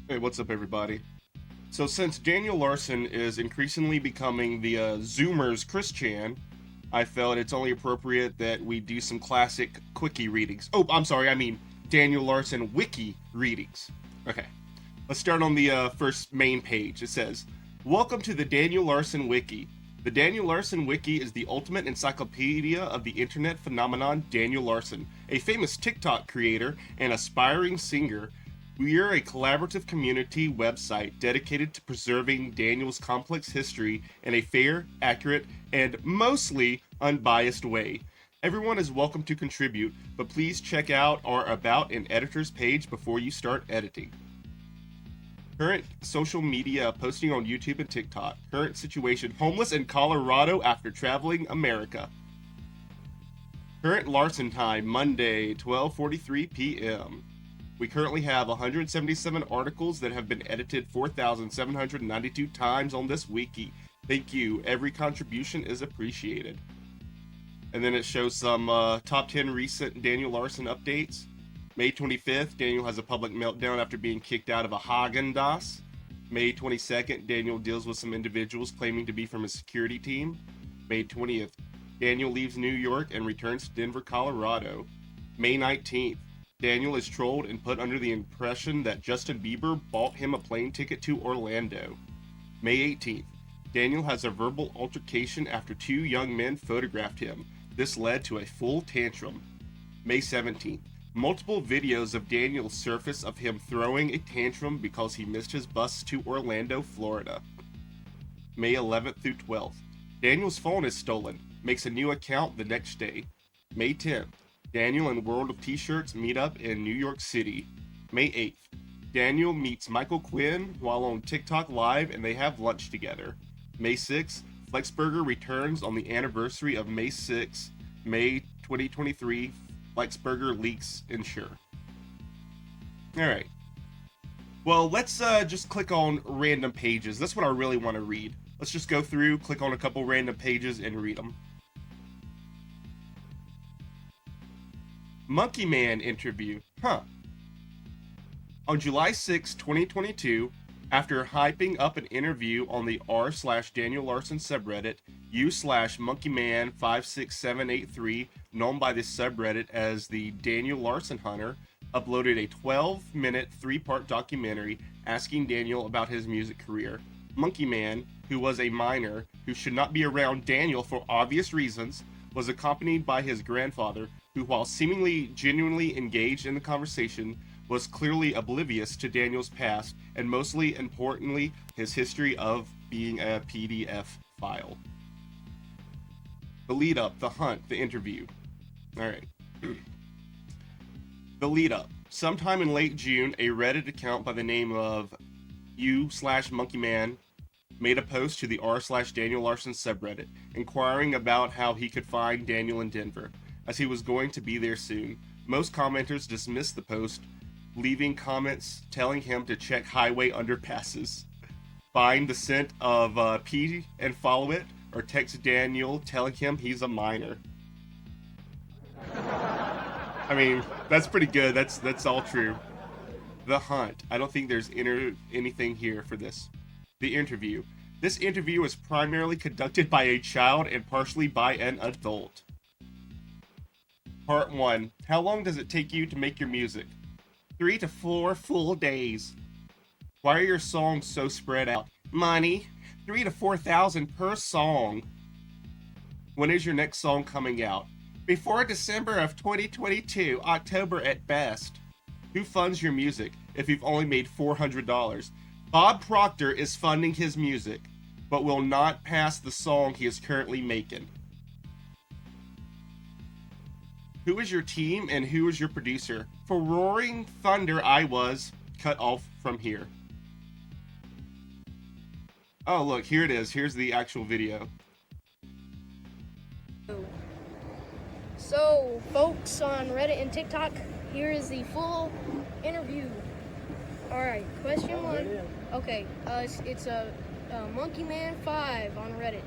Hey, what's up, everybody? So, since Daniel Larson is increasingly becoming the Zoomers Chris Chan, I felt it's only appropriate that we do some classic quickie readings. Oh, I'm sorry, I mean Daniel Larson Wiki readings. Okay, let's start on the first main page. It says, "Welcome to the Daniel Larson Wiki. The Daniel Larson Wiki is the ultimate encyclopedia of the internet phenomenon Daniel Larson, a famous TikTok creator and aspiring singer. We are a collaborative community website dedicated to preserving Daniel's complex history in a fair, accurate, and mostly unbiased way. Everyone is welcome to contribute, but please check out our About and Editors page before you start editing. Current social media posting on YouTube and TikTok. Current situation: homeless in Colorado after traveling America. Current Larson time, Monday, 12:43 p.m. We currently have 177 articles that have been edited 4,792 times on this wiki. Thank you. Every contribution is appreciated." And then it shows some top 10 recent Daniel Larson updates. May 25th, Daniel has a public meltdown after being kicked out of a Haagen-Dazs. May 22nd, Daniel deals with some individuals claiming to be from his security team. May 20th, Daniel leaves New York and returns to Denver, Colorado. May 19th, Daniel is trolled and put under the impression that Justin Bieber bought him a plane ticket to Orlando. May 18th, Daniel has a verbal altercation after two young men photographed him. This led to a full tantrum. May 17th, multiple videos of Daniel surface of him throwing a tantrum because he missed his bus to Orlando, Florida. May 11th through 12th, Daniel's phone is stolen, makes a new account the next day. May 10th, Daniel and World of T-Shirts meet up in New York City. May 8th, Daniel meets Michael Quinn while on TikTok Live and they have lunch together. May 6th, Flexburger returns on the anniversary of May 6th, May 2023. Flexburger leaks ensure. Alright. Well, let's just click on random pages. That's what I really want to read. Let's just go through, click on a couple random pages, and read them. Monkey Man interview. On July 6, 2022, after hyping up an interview on the r/Daniel Larson subreddit, u/monkeyman56783, known by this subreddit as the Daniel Larson Hunter, uploaded a 12-minute three-part documentary asking Daniel about his music career. Monkey Man, who was a minor who should not be around Daniel for obvious reasons, was accompanied by his grandfather, who, while seemingly genuinely engaged in the conversation, was clearly oblivious to Daniel's past and, mostly importantly, his history of being a PDF file. The lead up, the hunt, the interview. Alright. The lead up. Sometime in late June, a Reddit account by the name of u/monkeyman made a post to the r/Daniel Larson subreddit, inquiring about how he could find Daniel in Denver, as he was going to be there soon. Most commenters dismissed the post, leaving comments telling him to check highway underpasses, find the scent of pee and follow it, or text Daniel telling him he's a minor. I mean, that's pretty good. That's all true. The hunt. I don't think there's anything here for this. The interview. This interview was primarily conducted by a child and partially by an adult. Part 1. How long does it take you to make your music? 3 to 4 full days. Why are your songs so spread out? Money. 3 to 4,000 per song. When is your next song coming out? Before December of 2022, October at best. Who funds your music if you've only made $400? Bob Proctor is funding his music, but will not pass the song he is currently making. Who is your team and who is your producer? For Roaring Thunder, I was cut off from here. Oh, look, here it is. Here's the actual video. So, folks on Reddit and TikTok, here is the full interview. Alright, question 1. Okay, it's a Monkey Man 5 on Reddit,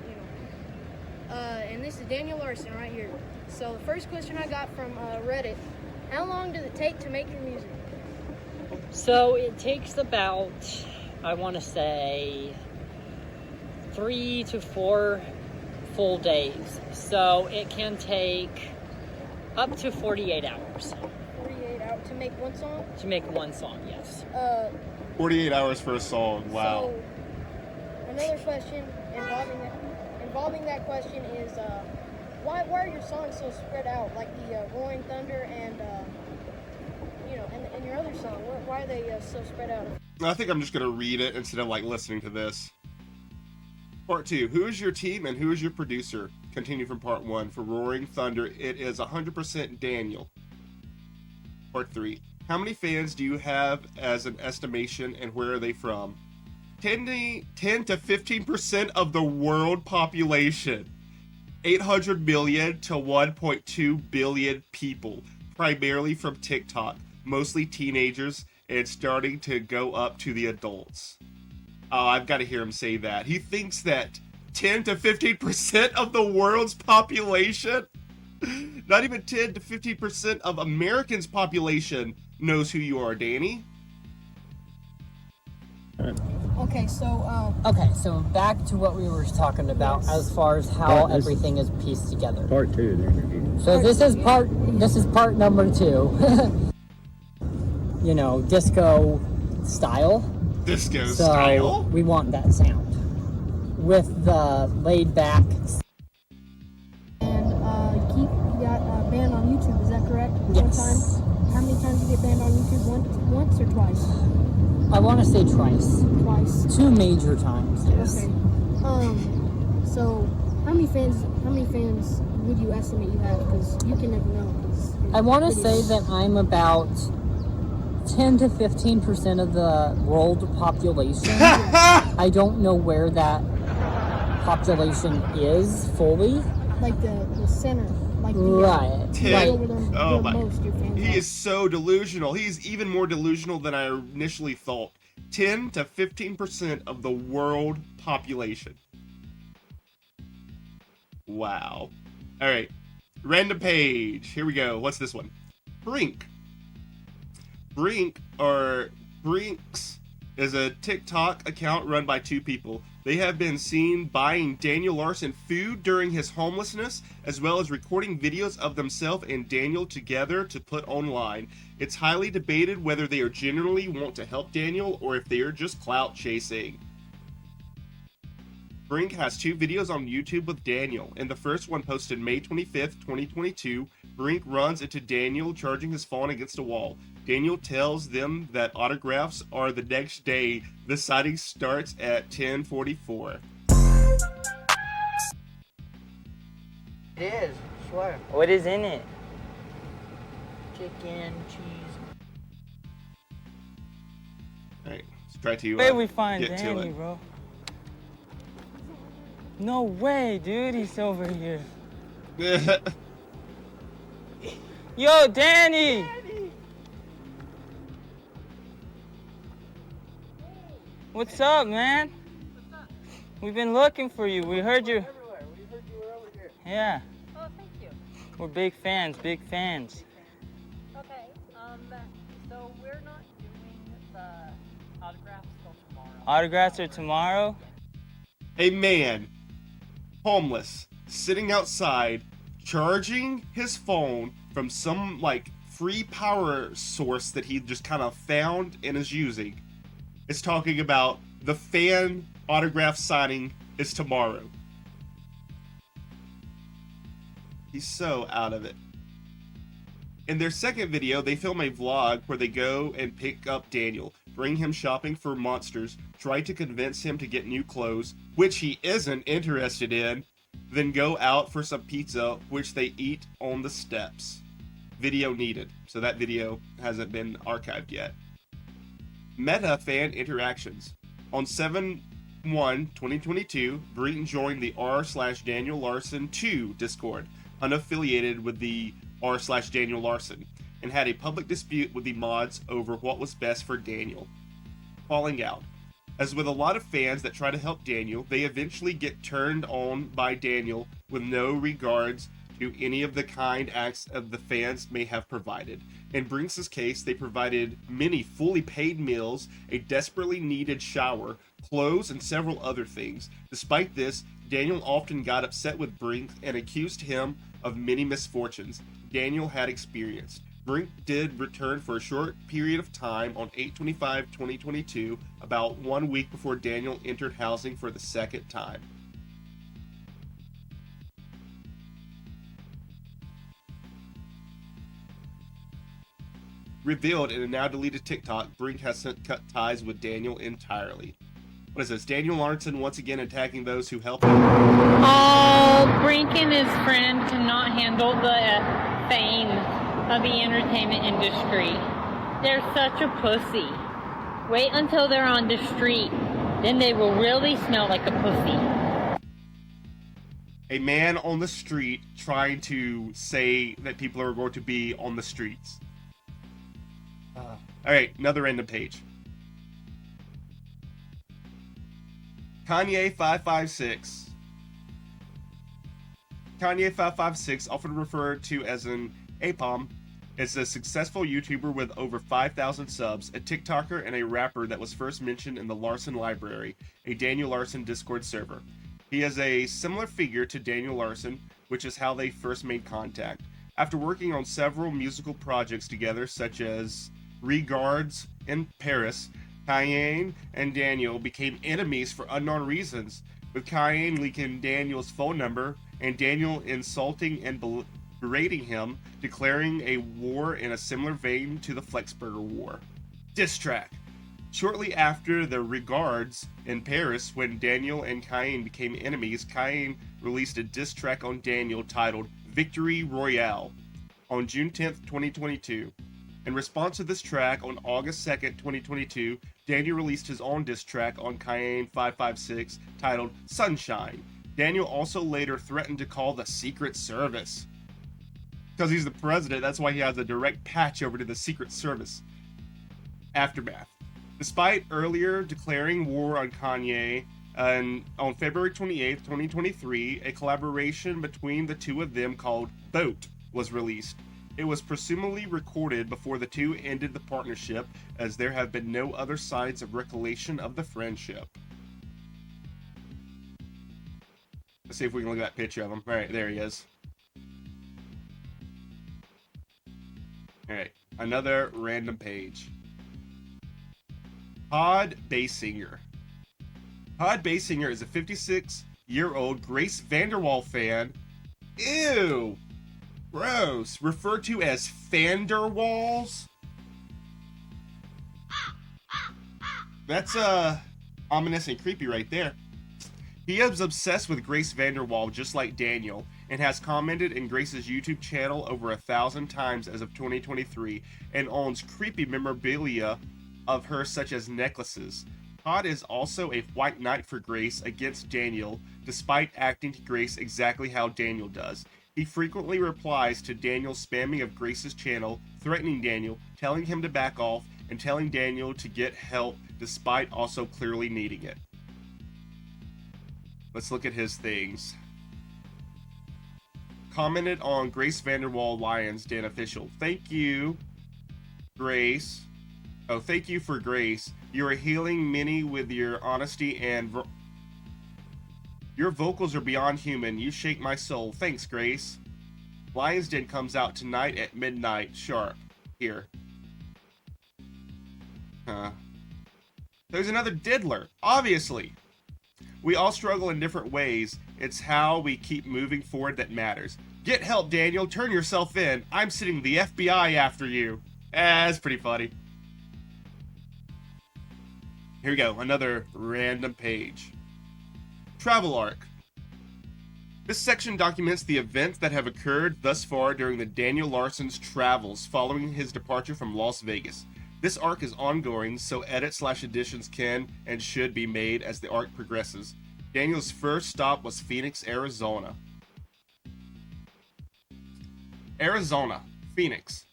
and this is Daniel Larson right here. So the first question I got from Reddit: how long does it take to make your music? So it takes about, I want to say, 3 to 4 full days. So it can take up to 48 hours. 48 hours to make one song? To make one song, yes. 48 hours for a song. Wow. So, another question involving that question is, why are your songs so spread out? Like the Roaring Thunder and, and your other song, why are they so spread out? I think I'm just going to read it instead of, listening to this. Part 2. Who is your team and who is your producer? Continue from Part 1. For Roaring Thunder, it is 100% Daniel. Part 3. How many fans do you have as an estimation and where are they from? 10 to 15% of the world population. 800 million to 1.2 billion people. Primarily from TikTok. Mostly teenagers and starting to go up to the adults. Oh, I've got to hear him say that. He thinks that 10 to 15% of the world's population, not even 10 to 15% of Americans' population knows who you are, Danny. Okay, so so back to what we were talking about as far as how everything is pieced together. Part 2 of the interview. So this is part number 2. Disco style. Disco So style? we want that sound with the laid back. And you got banned on YouTube, is that correct? Yes. One time? How many times did you get banned on YouTube? Once or twice? I want to say twice. Twice. 2 major times, yes. Okay. So how many fans would you estimate you have? Because you can never know. I want to say that I'm about 10 to 15% of the world population. I don't know where that population is fully. Like the center. Like the, right. He is so delusional. He's even more delusional than I initially thought. 10 to 15% of the world population. Wow. All right. Random page. Here we go. What's this one? Brink. Brinks is a TikTok account run by 2 people. They have been seen buying Daniel Larson food during his homelessness, as well as recording videos of themselves and Daniel together to put online. It's highly debated whether they are genuinely want to help Daniel or if they are just clout chasing. Brink has 2 videos on YouTube with Daniel. In the first one posted May 25th, 2022, Brink runs into Daniel charging his phone against a wall. Daniel tells them that autographs are the next day. The sighting starts at 10:44. It is, I swear. What is in it? Chicken, cheese. Alright, let's try to Where we find get to Danny, it. bro? No way, dude. He's over here. Yo, Danny! What's up, man? We've been looking for you. We heard you. Everywhere. We heard you were over here. Yeah. Oh, thank you. We're big fans, big fans. Okay, so we're not doing the autographs till tomorrow. Autographs are tomorrow? A man, homeless, sitting outside, charging his phone from some free power source that he just kind of found and is using. It's talking about the fan autograph signing is tomorrow. He's so out of it. In their second video, they film a vlog where they go and pick up Daniel, bring him shopping for monsters, try to convince him to get new clothes, which he isn't interested in, then go out for some pizza, which they eat on the steps. Video needed. So that video hasn't been archived yet. Meta fan interactions. On 7/1/2022, Breton joined the r/Daniel Larson 2 Discord, unaffiliated with the r/Daniel Larson, and had a public dispute with the mods over what was best for Daniel. Falling out. As with a lot of fans that try to help Daniel, they eventually get turned on by Daniel with no regards to any of the kind acts of the fans may have provided. In Brink's case, they provided many fully paid meals, a desperately needed shower, clothes, and several other things. Despite this, Daniel often got upset with Brink and accused him of many misfortunes Daniel had experienced. Brink did return for a short period of time on 8/25/2022, about 1 week before Daniel entered housing for the second time. Revealed in a now deleted TikTok, Brink has since cut ties with Daniel entirely. What is this? Daniel Larson once again attacking those who helped him? Oh, Brink and his friend cannot handle the fame of the entertainment industry. They're such a pussy. Wait until they're on the street, then they will really smell like a pussy. A man on the street trying to say that people are going to be on the streets. Alright, another random page. Kanye 556. Kanye 556, often referred to as an APOM, is a successful YouTuber with over 5,000 subs, a TikToker, and a rapper that was first mentioned in the Larson Library, a Daniel Larson Discord server. He is a similar figure to Daniel Larson, which is how they first made contact. After working on several musical projects together, such as Regards in Paris, Cayenne and Daniel became enemies for unknown reasons, with Cayenne leaking Daniel's phone number and Daniel insulting and berating him, declaring a war in a similar vein to the Flexburger War. Diss track. Shortly after the Regards in Paris, when Daniel and Cayenne became enemies, Cayenne released a diss track on Daniel titled Victory Royale on June 10th, 2022. In response to this track, on August 2nd, 2022, Daniel released his own diss track on Cayenne 556 titled Sunshine. Daniel also later threatened to call the Secret Service. Because he's the president, that's why he has a direct patch over to the Secret Service. Aftermath. Despite earlier declaring war on Kanye, on February 28th, 2023, a collaboration between the two of them called Boat was released. It was presumably recorded before the two ended the partnership, as there have been no other signs of recollection of the friendship. Let's see if we can look at that picture of him. Alright, there he is. Alright, another random page. Todd Baysinger. Todd Baysinger is a 56-year-old Grace Vanderwall fan. Ew! Gross. Referred to as Fanderwalls? That's ominous and creepy right there. He is obsessed with Grace Vanderwall just like Daniel, and has commented in Grace's YouTube channel over 1,000 times as of 2023, and owns creepy memorabilia of her such as necklaces. Todd is also a white knight for Grace against Daniel, despite acting to Grace exactly how Daniel does. He frequently replies to Daniel's spamming of Grace's channel, threatening Daniel, telling him to back off, and telling Daniel to get help despite also clearly needing it. Let's look at his things. Commented on Grace Vanderwall Lions Den official. Thank you, Grace. Oh, thank you for Grace. You are healing many with your honesty and your vocals are beyond human. You shake my soul. Thanks, Grace. Lions Den comes out tonight at midnight sharp. Here. There's another diddler. Obviously. We all struggle in different ways. It's how we keep moving forward that matters. Get help, Daniel. Turn yourself in. I'm sending the FBI after you. That's pretty funny. Here we go. Another random page. Travel arc. This section documents the events that have occurred thus far during the Daniel Larson's travels following his departure from Las Vegas. This arc is ongoing, so edits/additions can and should be made as the arc progresses. Daniel's first stop was Phoenix, Arizona. Phoenix.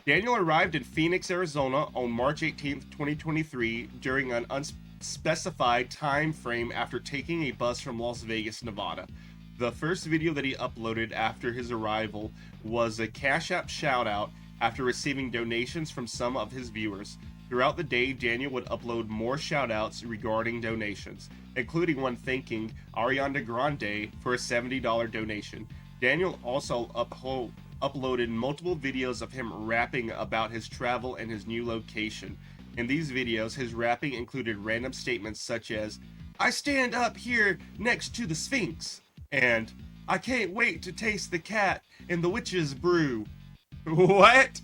Daniel arrived in Phoenix, Arizona on March 18, 2023 during an unspecified time frame after taking a bus from Las Vegas, Nevada. The first video that he uploaded after his arrival was a Cash App shoutout after receiving donations from some of his viewers. Throughout the day, Daniel would upload more shoutouts regarding donations, including one thanking Ariana Grande for a $70 donation. Daniel also uploaded multiple videos of him rapping about his travel and his new location. In these videos, his rapping included random statements such as, "I stand up here next to the Sphinx," and "I can't wait to taste the cat in the witch's brew." What?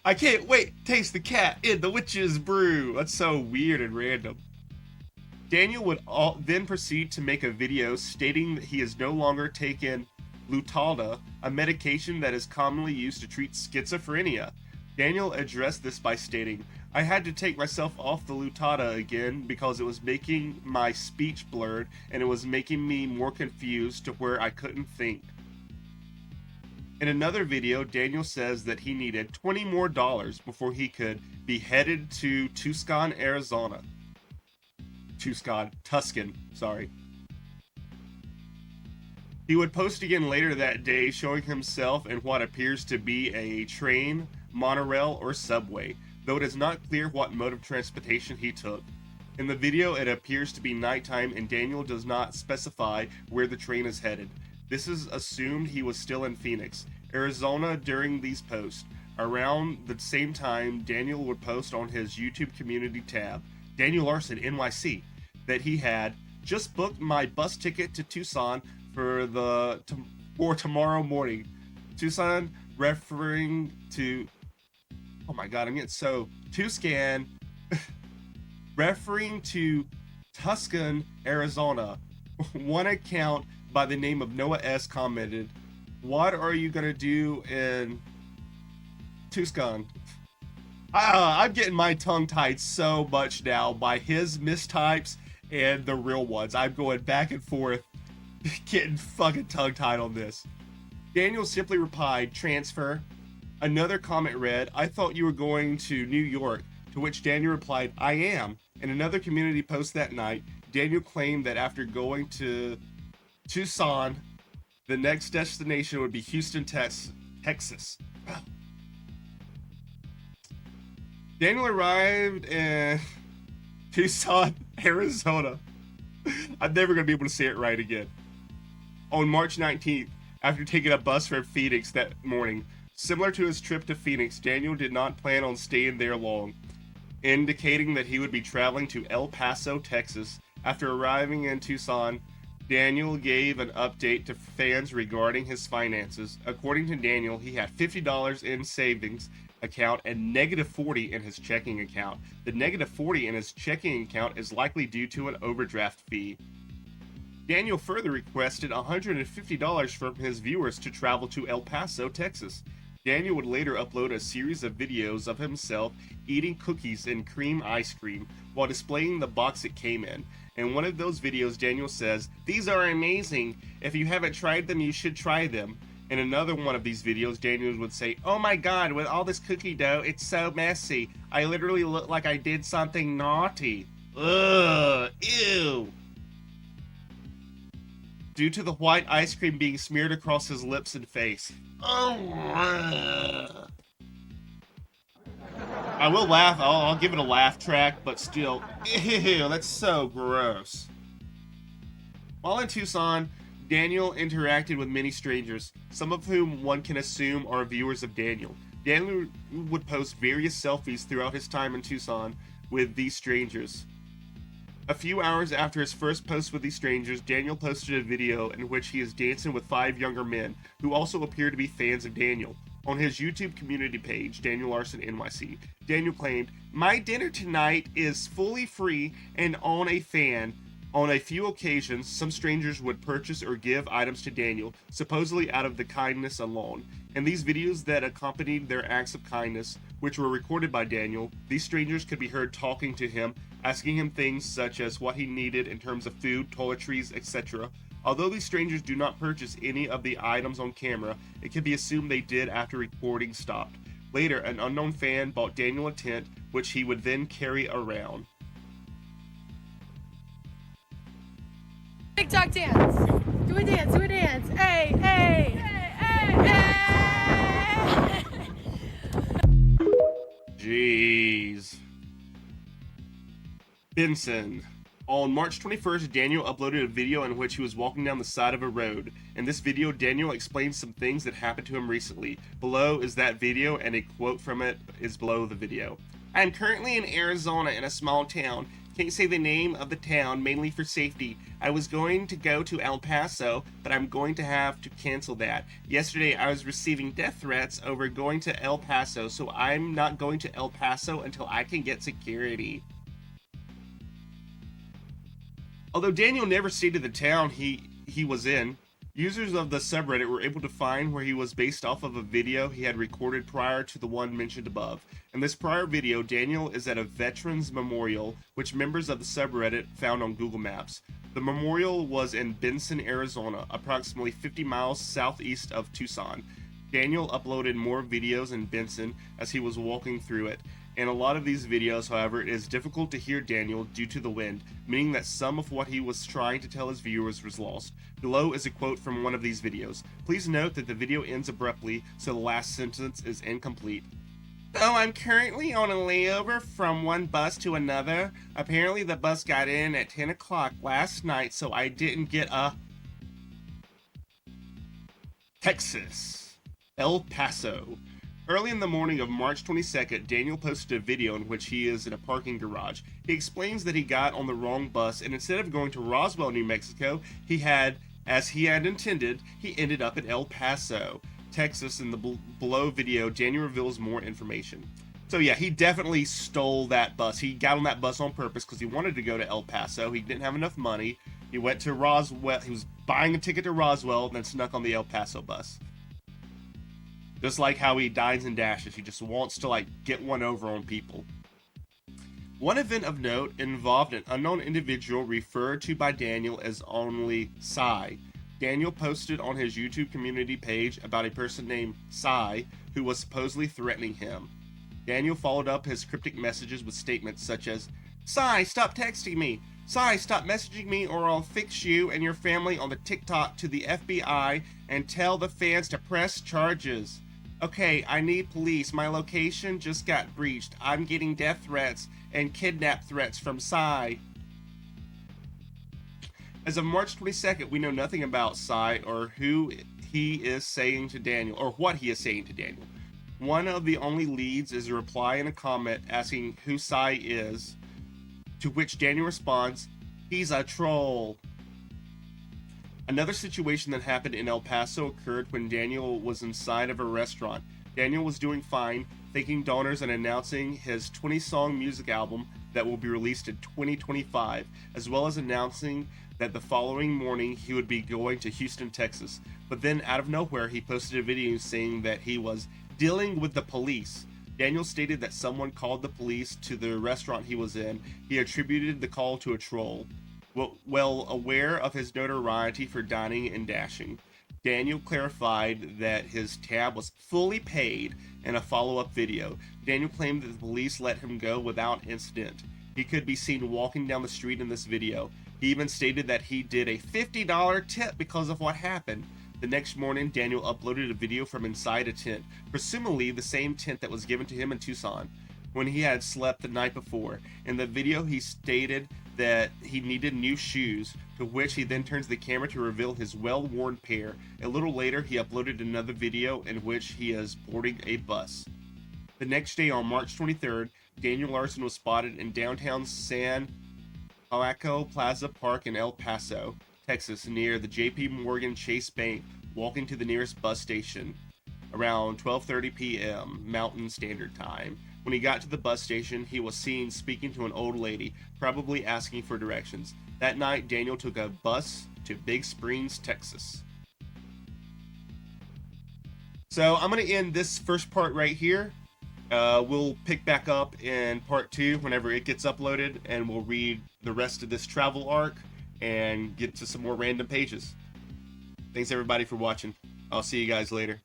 I can't wait to taste the cat in the witch's brew. That's so weird and random. Daniel would then proceed to make a video stating that he is no longer taking Lutalda, a medication that is commonly used to treat schizophrenia. Daniel addressed this by stating, "I had to take myself off the Lutalda again because it was making my speech blurred and it was making me more confused to where I couldn't think." In another video, Daniel says that he needed $20 more before he could be headed to Tucson, Arizona. Tuscan, sorry. He would post again later that day showing himself in what appears to be a train, monorail, or subway, though it is not clear what mode of transportation he took. In the video, it appears to be nighttime and Daniel does not specify where the train is headed. This is assumed he was still in Phoenix, Arizona during these posts. Around the same time, Daniel would post on his YouTube community tab, Daniel Larson NYC, that he had just booked my bus ticket to Tucson for tomorrow morning. Tucson referring to, oh my god, I'm getting so, Tucson, referring to Tucson, Arizona. One account by the name of Noah S. commented, "What are you gonna do in Tucson?" I'm getting my tongue tied so much now by his mistypes and the real ones. I'm going back and forth, getting fucking tongue tied on this. Daniel simply replied, "Transfer." Another comment read, "I thought you were going to New York," to which Daniel replied, "I am." In another community post that night, Daniel claimed that after going to Tucson, the next destination would be Houston, Texas. Daniel arrived in Tucson, Arizona. I'm never going to be able to say it right again. On March 19th, after taking a bus from Phoenix that morning. Similar to his trip to Phoenix, Daniel did not plan on staying there long, indicating that he would be traveling to El Paso, Texas. After arriving in Tucson, Daniel gave an update to fans regarding his finances. According to Daniel, he had $50 in savings account and -$40 in his checking account. The -$40 in his checking account is likely due to an overdraft fee. Daniel further requested $150 from his viewers to travel to El Paso, Texas. Daniel would later upload a series of videos of himself eating cookies and cream ice cream while displaying the box it came in. In one of those videos, Daniel says, "These are amazing. If you haven't tried them, you should try them." In another one of these videos, Daniel would say, "Oh my god, with all this cookie dough, it's so messy. I literally look like I did something naughty. Ugh, ew." Due to the white ice cream being smeared across his lips and face. Oh. I will laugh, I'll give it a laugh track, but still, ew, that's so gross. While in Tucson, Daniel interacted with many strangers, some of whom one can assume are viewers of Daniel. Daniel would post various selfies throughout his time in Tucson with these strangers. A few hours after his first post with these strangers, Daniel posted a video in which he is dancing with 5 younger men who also appear to be fans of Daniel. On his YouTube community page, Daniel Larson NYC, Daniel claimed, "My dinner tonight is fully free and on a fan." On a few occasions, some strangers would purchase or give items to Daniel, supposedly out of the kindness alone. In these videos that accompanied their acts of kindness, which were recorded by Daniel, these strangers could be heard talking to him, asking him things such as what he needed in terms of food, toiletries, etc. Although these strangers do not purchase any of the items on camera, it can be assumed they did after recording stopped. Later, an unknown fan bought Daniel a tent, which he would then carry around. TikTok dance. Do Do a dance, do a dance. Hey, hey, hey, hey, hey. Jeez. Benson. On March 21st, Daniel uploaded a video in which he was walking down the side of a road. In this video, Daniel explains some things that happened to him recently. Below is that video, and a quote from it is below the video. I am currently in Arizona in a small town. Can't say the name of the town, mainly for safety. I was going to go to El Paso, but I'm going to have to cancel that. Yesterday, I was receiving death threats over going to El Paso, so I'm not going to El Paso until I can get security. Although Daniel never stated the town he was in, users of the subreddit were able to find where he was based off of a video he had recorded prior to the one mentioned above. In this prior video, Daniel is at a veterans memorial, which members of the subreddit found on Google Maps. The memorial was in Benson, Arizona, approximately 50 miles southeast of Tucson. Daniel uploaded more videos in Benson as he was walking through it. In a lot of these videos, however, it is difficult to hear Daniel due to the wind, meaning that some of what he was trying to tell his viewers was lost. Below is a quote from one of these videos. Please note that the video ends abruptly, so the last sentence is incomplete. So I'm currently on a layover from one bus to another. Apparently the bus got in at 10 o'clock last night, so I didn't get a... Texas. El Paso. Early in the morning of March 22nd, Daniel posted a video in which he is in a parking garage. He explains that he got on the wrong bus, and instead of going to Roswell, New Mexico, as he had intended, he ended up in El Paso, Texas. In the below video, Daniel reveals more information. So yeah, he definitely stole that bus. He got on that bus on purpose because he wanted to go to El Paso. He didn't have enough money. He went to Roswell. He was buying a ticket to Roswell, and then snuck on the El Paso bus. Just like how he dines and dashes, he just wants to get one over on people. One event of note involved an unknown individual referred to by Daniel as only Psy. Daniel posted on his YouTube community page about a person named Psy who was supposedly threatening him. Daniel followed up his cryptic messages with statements such as, Psy, stop texting me! Psy, stop messaging me or I'll fix you and your family on the TikTok to the FBI and tell the fans to press charges. Okay, I need police. My location just got breached. I'm getting death threats and kidnap threats from Psy. As of March 22nd, we know nothing about Psy or who he is saying to Daniel, or what he is saying to Daniel. One of the only leads is a reply in a comment asking who Psy is, to which Daniel responds, he's a troll. Another situation that happened in El Paso occurred when Daniel was inside of a restaurant. Daniel was doing fine, thanking donors and announcing his 20-song music album that will be released in 2025, as well as announcing that the following morning he would be going to Houston, Texas. But then, out of nowhere, he posted a video saying that he was dealing with the police. Daniel stated that someone called the police to the restaurant he was in. He attributed the call to a troll. Well aware of his notoriety for dining and dashing, Daniel clarified that his tab was fully paid in a follow-up video. Daniel claimed that the police let him go without incident. He could be seen walking down the street in this video. He even stated that he did a $50 tip because of what happened. The next morning, Daniel uploaded a video from inside a tent, presumably the same tent that was given to him in Tucson, when he had slept the night before. In the video, he stated that he needed new shoes, to which he then turns the camera to reveal his well-worn pair. A little later, he uploaded another video in which he is boarding a bus. The next day, on March 23rd, Daniel Larson was spotted in downtown San Joaquin Plaza Park in El Paso, Texas, near the JP Morgan Chase Bank, walking to the nearest bus station around 12:30 p.m. Mountain Standard Time. When he got to the bus station, he was seen speaking to an old lady, probably asking for directions. That night, Daniel took a bus to Big Springs, Texas. So I'm going to end this first part right here. We'll pick back up in part 2 whenever it gets uploaded, and we'll read the rest of this travel arc and get to some more random pages. Thanks everybody for watching. I'll see you guys later.